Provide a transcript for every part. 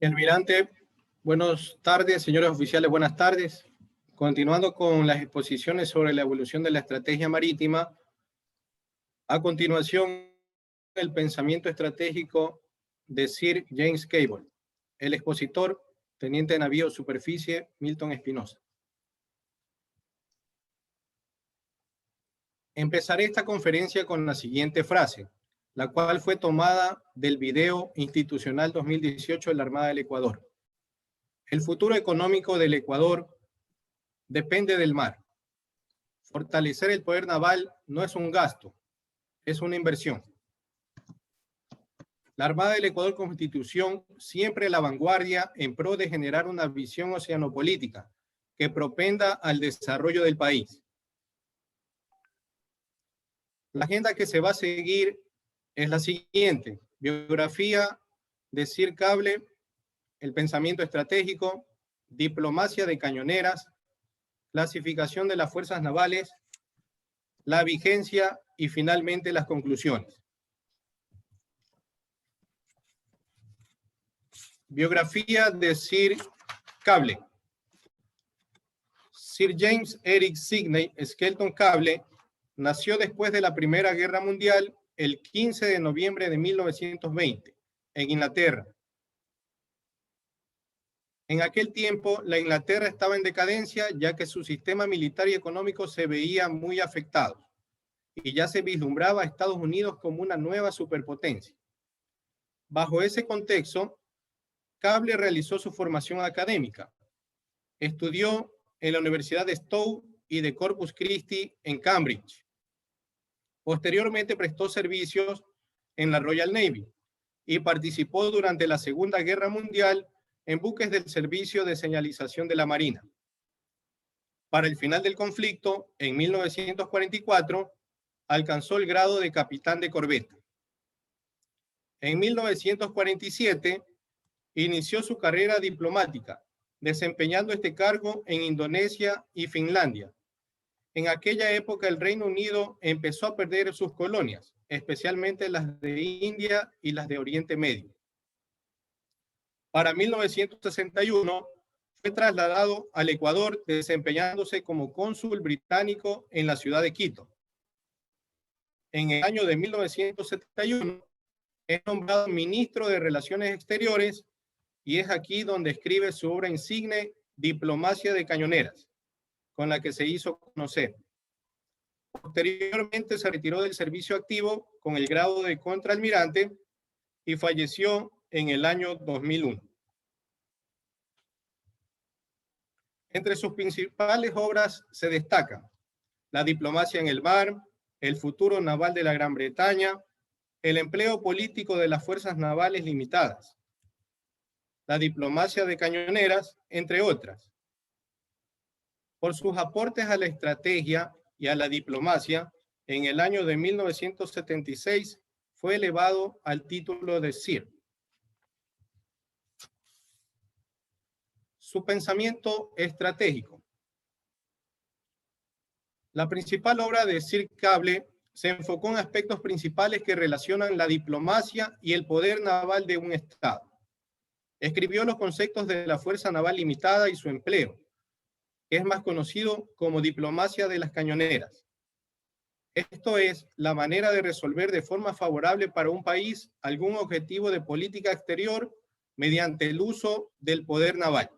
Almirante, buenas tardes, señores oficiales, buenas tardes. Continuando con las exposiciones sobre la evolución de la estrategia marítima, a continuación, el pensamiento estratégico de Sir James Cable, el expositor, teniente de navío superficie, Milton Espinosa. Empezaré esta conferencia con la siguiente frase, la cual fue tomada del video institucional 2018 de la Armada del Ecuador. El futuro económico del Ecuador depende del mar. Fortalecer el poder naval no es un gasto, es una inversión. La Armada del Ecuador Constitución siempre a la vanguardia en pro de generar una visión oceanopolítica que propenda al desarrollo del país. La agenda que se va a seguir es la siguiente: biografía de Sir Cable, el pensamiento estratégico, diplomacia de cañoneras, clasificación de las fuerzas navales, la vigencia y finalmente las conclusiones. Biografía de Sir Cable. Sir James Eric Sidney Skelton Cable nació después de la Primera Guerra Mundial el 15 de noviembre de 1920 en Inglaterra. En aquel tiempo, la Inglaterra estaba en decadencia, ya que su sistema militar y económico se veía muy afectado y ya se vislumbraba a Estados Unidos como una nueva superpotencia. Bajo ese contexto, Cable realizó su formación académica. Estudió en la Universidad de Stowe y de Corpus Christi en Cambridge. Posteriormente prestó servicios en la Royal Navy y participó durante la Segunda Guerra Mundial en buques del Servicio de Señalización de la Marina. Para el final del conflicto, en 1944, alcanzó el grado de capitán de corbeta. En 1947, inició su carrera diplomática, desempeñando este cargo en Indonesia y Finlandia. En aquella época, el Reino Unido empezó a perder sus colonias, especialmente las de India y las de Oriente Medio. Para 1961, fue trasladado al Ecuador, desempeñándose como cónsul británico en la ciudad de Quito. En el año de 1971, es nombrado ministro de Relaciones Exteriores y es aquí donde escribe su obra insigne, Diplomacia de Cañoneras, con la que se hizo conocer. Posteriormente se retiró del servicio activo con el grado de contraalmirante y falleció en el año 2001. Entre sus principales obras se destacan La diplomacia en el mar, El futuro naval de la Gran Bretaña, El empleo político de las fuerzas navales limitadas, La diplomacia de cañoneras, entre otras. Por sus aportes a la estrategia y a la diplomacia, en el año de 1976 fue elevado al título de Sir. Su pensamiento estratégico. La principal obra de Sir Cable se enfocó en aspectos principales que relacionan la diplomacia y el poder naval de un Estado. Escribió los conceptos de la Fuerza Naval Limitada y su empleo, que es más conocido como diplomacia de las cañoneras. Esto es la manera de resolver de forma favorable para un país algún objetivo de política exterior mediante el uso del poder naval.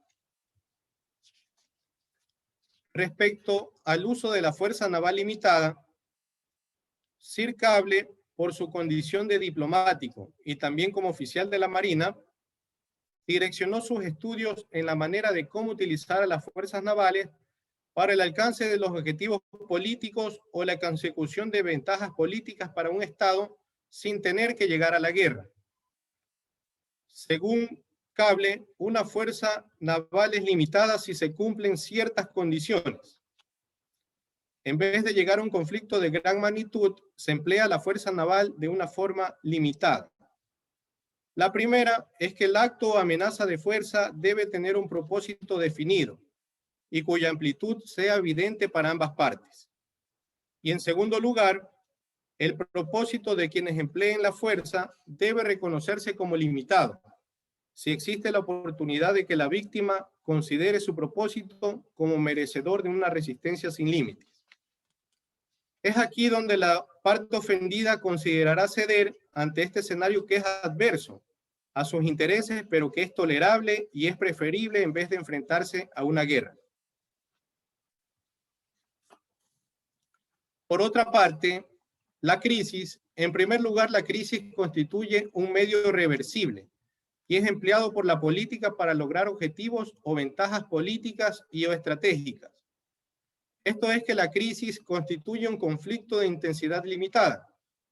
Respecto al uso de la Fuerza Naval Limitada, Sir Cable, por su condición de diplomático y también como oficial de la Marina, direccionó sus estudios en la manera de cómo utilizar a las fuerzas navales para el alcance de los objetivos políticos o la consecución de ventajas políticas para un Estado sin tener que llegar a la guerra. Según Cable, una fuerza naval es limitada si se cumplen ciertas condiciones. En vez de llegar a un conflicto de gran magnitud, se emplea la fuerza naval de una forma limitada. La primera es que el acto o amenaza de fuerza debe tener un propósito definido y cuya amplitud sea evidente para ambas partes. Y en segundo lugar, el propósito de quienes empleen la fuerza debe reconocerse como limitado, si existe la oportunidad de que la víctima considere su propósito como merecedor de una resistencia sin límites. Es aquí donde la parte ofendida considerará ceder ante este escenario que es adverso a sus intereses, pero que es tolerable y es preferible en vez de enfrentarse a una guerra. Por otra parte, la crisis, en primer lugar, la crisis constituye un medio reversible y es empleado por la política para lograr objetivos o ventajas políticas y o estratégicas. Esto es que la crisis constituye un conflicto de intensidad limitada,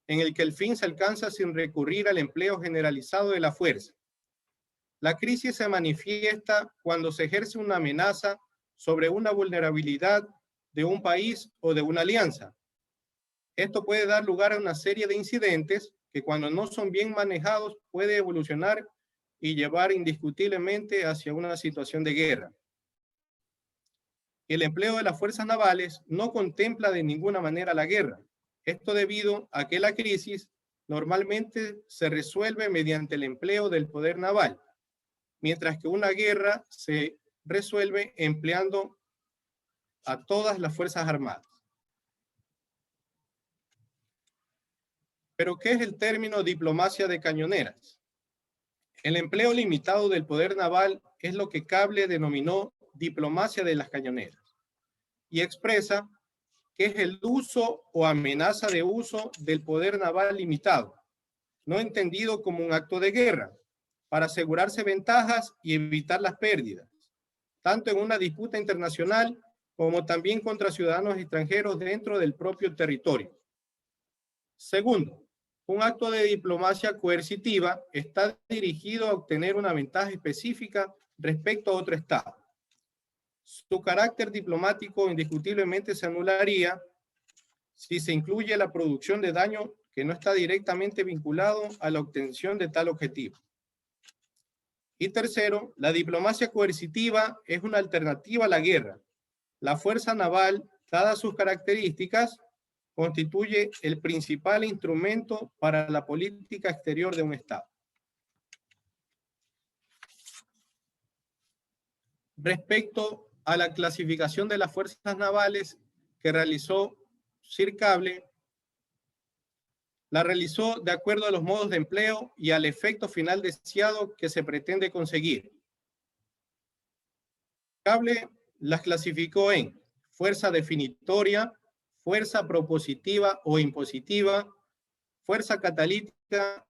en el que el fin se alcanza sin recurrir al empleo generalizado de la fuerza. La crisis se manifiesta cuando se ejerce una amenaza sobre una vulnerabilidad de un país o de una alianza. Esto puede dar lugar a una serie de incidentes que cuando no son bien manejados puede evolucionar y llevar indiscutiblemente hacia una situación de guerra. El empleo de las fuerzas navales no contempla de ninguna manera la guerra. Esto debido a que la crisis normalmente se resuelve mediante el empleo del poder naval, mientras que una guerra se resuelve empleando a todas las fuerzas armadas. ¿Pero qué es el término diplomacia de cañoneras? El empleo limitado del poder naval es lo que Cable denominó diplomacia de las cañoneras y expresa que es el uso o amenaza de uso del poder naval limitado, no entendido como un acto de guerra, para asegurarse ventajas y evitar las pérdidas, tanto en una disputa internacional como también contra ciudadanos extranjeros dentro del propio territorio. Segundo, un acto de diplomacia coercitiva está dirigido a obtener una ventaja específica respecto a otro Estado. Su carácter diplomático indiscutiblemente se anularía si se incluye la producción de daño que no está directamente vinculado a la obtención de tal objetivo. Y tercero, la diplomacia coercitiva es una alternativa a la guerra. La fuerza naval, dadas sus características, constituye el principal instrumento para la política exterior de un Estado. Respecto a la clasificación de las fuerzas navales que realizó CIRCABLE, la realizó de acuerdo a los modos de empleo y al efecto final deseado que se pretende conseguir. Cable las clasificó en fuerza definitoria, fuerza propositiva o impositiva, fuerza catalítica.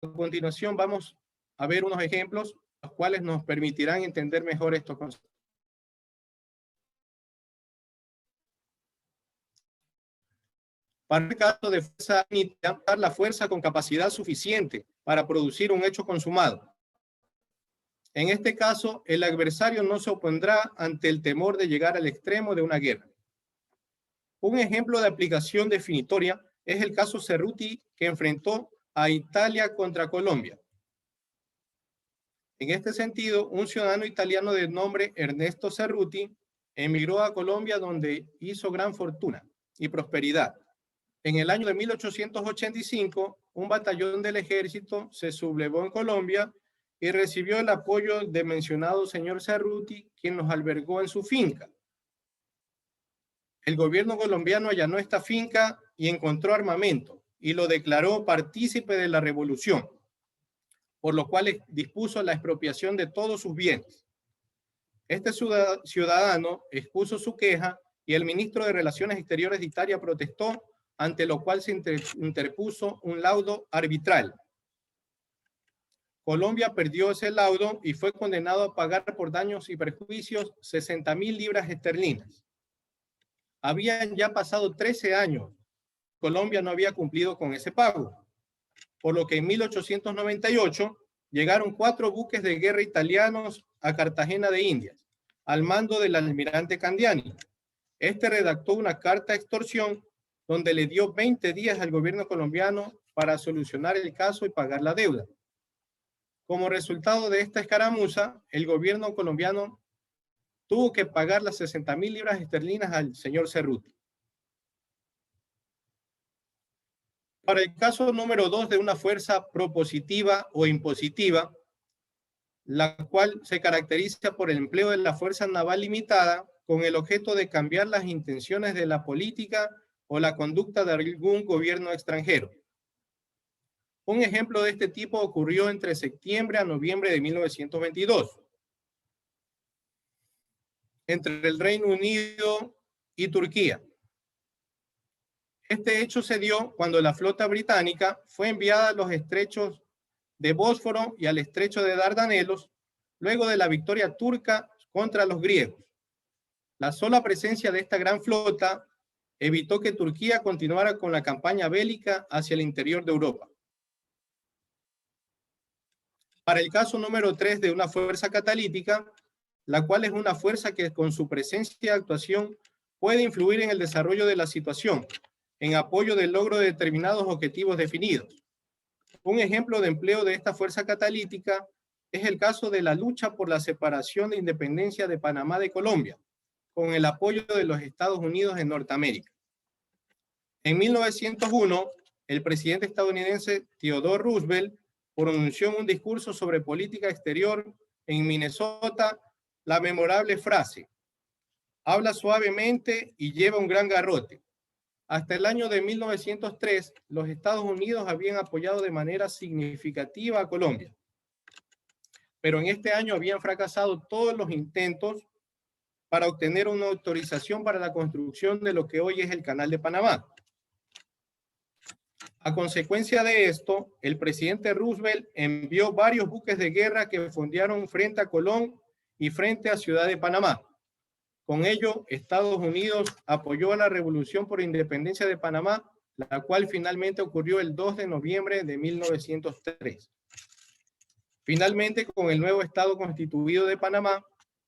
A continuación vamos a ver unos ejemplos, los cuales nos permitirán entender mejor estos conceptos. Para el caso de fuerza, la fuerza con capacidad suficiente para producir un hecho consumado. En este caso, el adversario no se opondrá ante el temor de llegar al extremo de una guerra. Un ejemplo de aplicación definitoria es el caso Cerruti, que enfrentó a Italia contra Colombia. En este sentido, un ciudadano italiano de nombre Ernesto Cerruti emigró a Colombia, donde hizo gran fortuna y prosperidad. En el año de 1885, un batallón del ejército se sublevó en Colombia y recibió el apoyo del mencionado señor Cerruti, quien los albergó en su finca. El gobierno colombiano allanó esta finca y encontró armamento y lo declaró partícipe de la revolución, por lo cual dispuso la expropiación de todos sus bienes. Este ciudadano expuso su queja y el ministro de Relaciones Exteriores de Italia protestó, ante lo cual se interpuso un laudo arbitral. Colombia perdió ese laudo y fue condenado a pagar por daños y perjuicios 60.000 libras esterlinas. Habían ya pasado 13 años. Colombia no había cumplido con ese pago, por lo que en 1898 llegaron 4 buques de guerra italianos a Cartagena de Indias, al mando del almirante Candiani. Este redactó una carta de extorsión donde le dio 20 días al gobierno colombiano para solucionar el caso y pagar la deuda. Como resultado de esta escaramuza, el gobierno colombiano tuvo que pagar las 60.000 libras esterlinas al señor Cerruti. Para el caso número 2 de una fuerza propositiva o impositiva, la cual se caracteriza por el empleo de la fuerza naval limitada con el objeto de cambiar las intenciones de la política o la conducta de algún gobierno extranjero. Un ejemplo de este tipo ocurrió entre septiembre a noviembre de 1922 entre el Reino Unido y Turquía. Este hecho se dio cuando la flota británica fue enviada a los estrechos de Bósforo y al estrecho de Dardanelos luego de la victoria turca contra los griegos. La sola presencia de esta gran flota evitó que Turquía continuara con la campaña bélica hacia el interior de Europa. Para el caso número 3 de una fuerza catalítica, la cual es una fuerza que con su presencia y actuación puede influir en el desarrollo de la situación, en apoyo del logro de determinados objetivos definidos. Un ejemplo de empleo de esta fuerza catalítica es el caso de la lucha por la separación de independencia de Panamá de Colombia, con el apoyo de los Estados Unidos en Norteamérica. En 1901, el presidente estadounidense Theodore Roosevelt pronunció en un discurso sobre política exterior en Minnesota la memorable frase: habla suavemente y lleva un gran garrote. Hasta el año de 1903, los Estados Unidos habían apoyado de manera significativa a Colombia. Pero en este año habían fracasado todos los intentos para obtener una autorización para la construcción de lo que hoy es el Canal de Panamá. A consecuencia de esto, el presidente Roosevelt envió varios buques de guerra que fondearon frente a Colón y frente a Ciudad de Panamá. Con ello, Estados Unidos apoyó a la Revolución por Independencia de Panamá, la cual finalmente ocurrió el 2 de noviembre de 1903. Finalmente, con el nuevo Estado constituido de Panamá,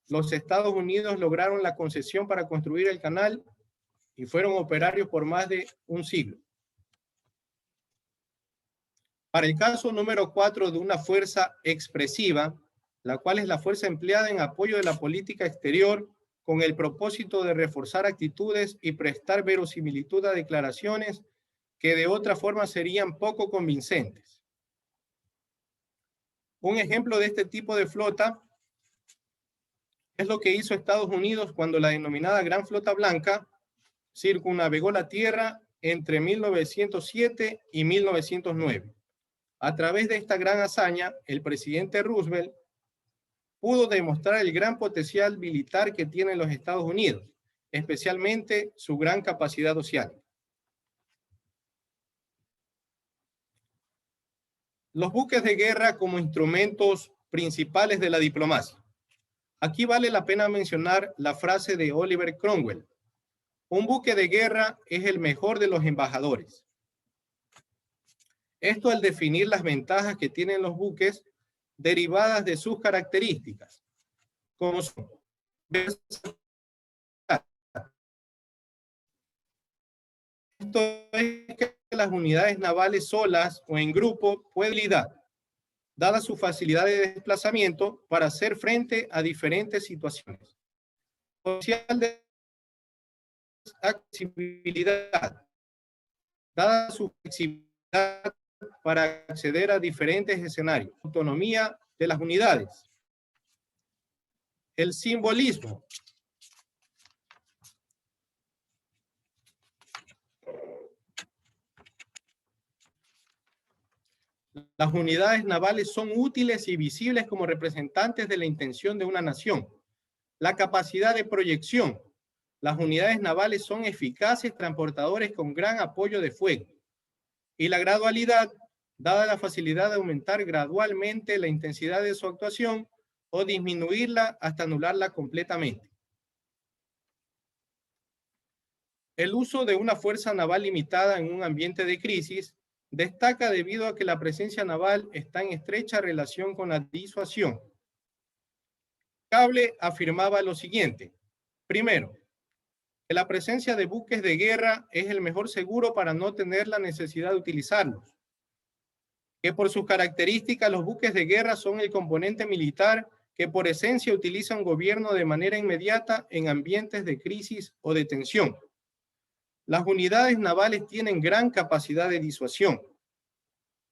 los Estados Unidos lograron la concesión para construir el canal y fueron operarios por más de un siglo. Para el caso número 4 de una fuerza expresiva, la cual es la fuerza empleada en apoyo de la política exterior con el propósito de reforzar actitudes y prestar verosimilitud a declaraciones que de otra forma serían poco convincentes. Un ejemplo de este tipo de flota es lo que hizo Estados Unidos cuando la denominada Gran Flota Blanca circunnavegó la Tierra entre 1907 y 1909. A través de esta gran hazaña, el presidente Roosevelt pudo demostrar el gran potencial militar que tienen los Estados Unidos, especialmente su gran capacidad social. Los buques de guerra como instrumentos principales de la diplomacia. Aquí vale la pena mencionar la frase de Oliver Cromwell: un buque de guerra es el mejor de los embajadores. Esto al definir las ventajas que tienen los buques derivadas de sus características, como son esto es que las unidades navales solas o en grupo pueden lidiar, dada su facilidad de desplazamiento para hacer frente a diferentes situaciones. Social de accesibilidad, dada su flexibilidad para acceder a diferentes escenarios. Autonomía de las unidades. El simbolismo. Las unidades navales son útiles y visibles como representantes de la intención de una nación. La capacidad de proyección. Las unidades navales son eficaces transportadores con gran apoyo de fuego. Y la gradualidad, dada la facilidad de aumentar gradualmente la intensidad de su actuación o disminuirla hasta anularla completamente. El uso de una fuerza naval limitada en un ambiente de crisis destaca debido a que la presencia naval está en estrecha relación con la disuasión. Cable afirmaba lo siguiente: primero, que la presencia de buques de guerra es el mejor seguro para no tener la necesidad de utilizarlos, que por sus características los buques de guerra son el componente militar que por esencia utiliza un gobierno de manera inmediata en ambientes de crisis o de tensión. Las unidades navales tienen gran capacidad de disuasión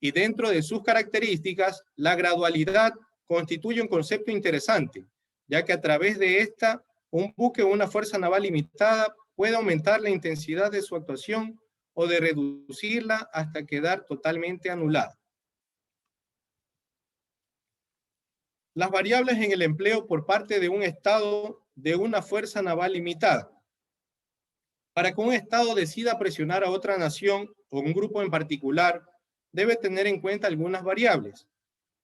y dentro de sus características, la gradualidad constituye un concepto interesante, ya que a través de esta, un buque o una fuerza naval limitada puede aumentar la intensidad de su actuación o de reducirla hasta quedar totalmente anulada. Las variables en el empleo por parte de un Estado de una fuerza naval limitada. Para que un Estado decida presionar a otra nación o un grupo en particular, debe tener en cuenta algunas variables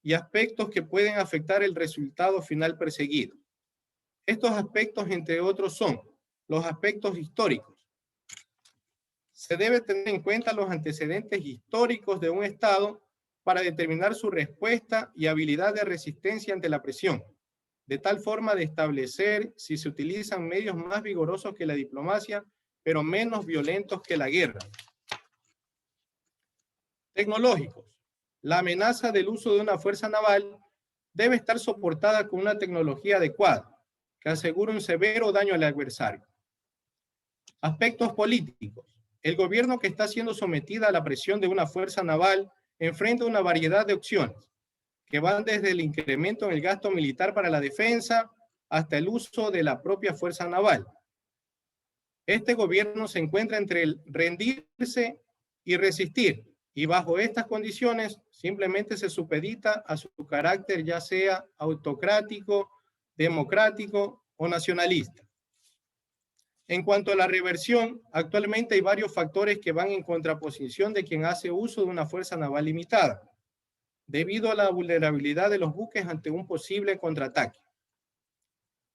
y aspectos que pueden afectar el resultado final perseguido. Estos aspectos, entre otros, son los aspectos históricos. Se debe tener en cuenta los antecedentes históricos de un Estado para determinar su respuesta y habilidad de resistencia ante la presión, de tal forma de establecer si se utilizan medios más vigorosos que la diplomacia, pero menos violentos que la guerra. Tecnológicos. La amenaza del uso de una fuerza naval debe estar soportada con una tecnología adecuada, que asegure un severo daño al adversario. Aspectos políticos. El gobierno que está siendo sometida a la presión de una fuerza naval enfrenta una variedad de opciones, que van desde el incremento en el gasto militar para la defensa hasta el uso de la propia fuerza naval. Este gobierno se encuentra entre el rendirse y resistir, y bajo estas condiciones simplemente se supedita a su carácter ya sea autocrático, democrático o nacionalista. En cuanto a la reversión, actualmente hay varios factores que van en contraposición de quien hace uso de una fuerza naval limitada, debido a la vulnerabilidad de los buques ante un posible contraataque.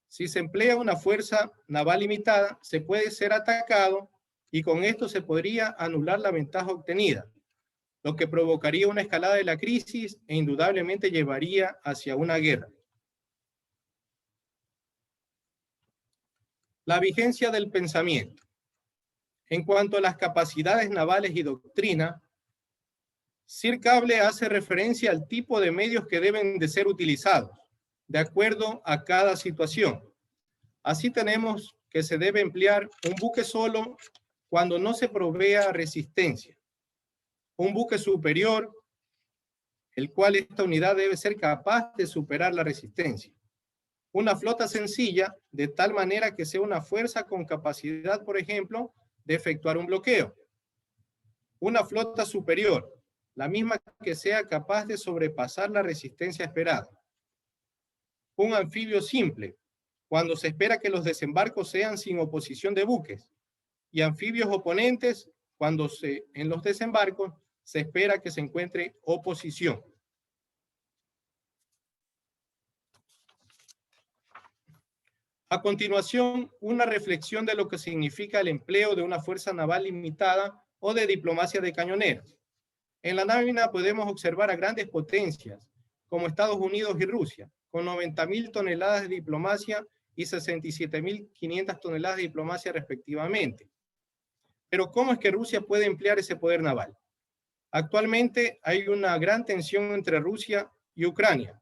Si se emplea una fuerza naval limitada, se puede ser atacado y con esto se podría anular la ventaja obtenida, lo que provocaría una escalada de la crisis e indudablemente llevaría hacia una guerra. La vigencia del pensamiento. En cuanto a las capacidades navales y doctrina, Sir Cable hace referencia al tipo de medios que deben de ser utilizados, de acuerdo a cada situación. Así tenemos que se debe emplear un buque solo cuando no se provea resistencia. Un buque superior, el cual esta unidad debe ser capaz de superar la resistencia. Una flota sencilla, de tal manera que sea una fuerza con capacidad, por ejemplo, de efectuar un bloqueo. Una flota superior, la misma que sea capaz de sobrepasar la resistencia esperada. Un anfibio simple, cuando se espera que los desembarcos sean sin oposición de buques, y anfibios oponentes, cuando en los desembarcos se espera que se encuentre oposición. A continuación, una reflexión de lo que significa el empleo de una fuerza naval limitada o de diplomacia de cañoneros. En la nómina podemos observar a grandes potencias, como Estados Unidos y Rusia, con 90.000 toneladas de diplomacia y 67.500 toneladas de diplomacia respectivamente. Pero ¿cómo es que Rusia puede emplear ese poder naval? Actualmente hay una gran tensión entre Rusia y Ucrania,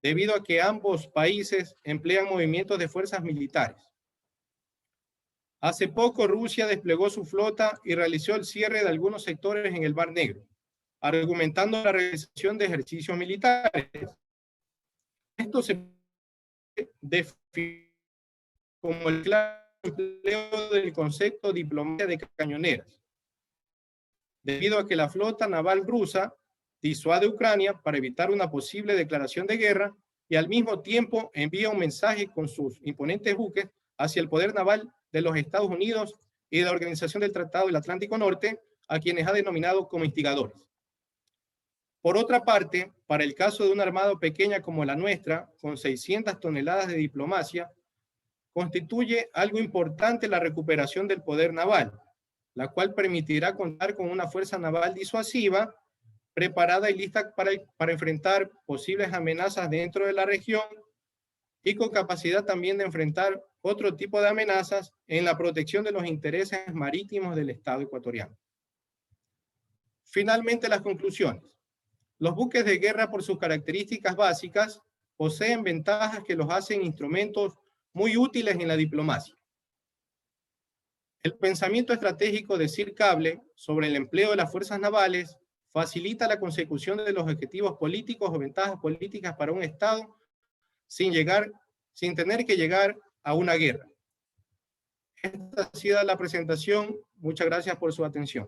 debido a que ambos países emplean movimientos de fuerzas militares. Hace poco Rusia desplegó su flota y realizó el cierre de algunos sectores en el Mar Negro, argumentando la realización de ejercicios militares. Esto se define como el claro empleo del concepto de diplomacia de cañoneras, debido a que la flota naval rusa disuade a Ucrania para evitar una posible declaración de guerra y al mismo tiempo envía un mensaje con sus imponentes buques hacia el poder naval de los Estados Unidos y de la Organización del Tratado del Atlántico Norte, a quienes ha denominado como instigadores. Por otra parte, para el caso de una armada pequeña como la nuestra, con 600 toneladas de diplomacia, constituye algo importante la recuperación del poder naval, la cual permitirá contar con una fuerza naval disuasiva preparada y lista para enfrentar posibles amenazas dentro de la región y con capacidad también de enfrentar otro tipo de amenazas en la protección de los intereses marítimos del Estado ecuatoriano. Finalmente, las conclusiones. Los buques de guerra, por sus características básicas, poseen ventajas que los hacen instrumentos muy útiles en la diplomacia. El pensamiento estratégico de Sir Cable sobre el empleo de las fuerzas navales facilita la consecución de los objetivos políticos o ventajas políticas para un Estado sin tener que llegar a una guerra. Esta ha sido la presentación. Muchas gracias por su atención.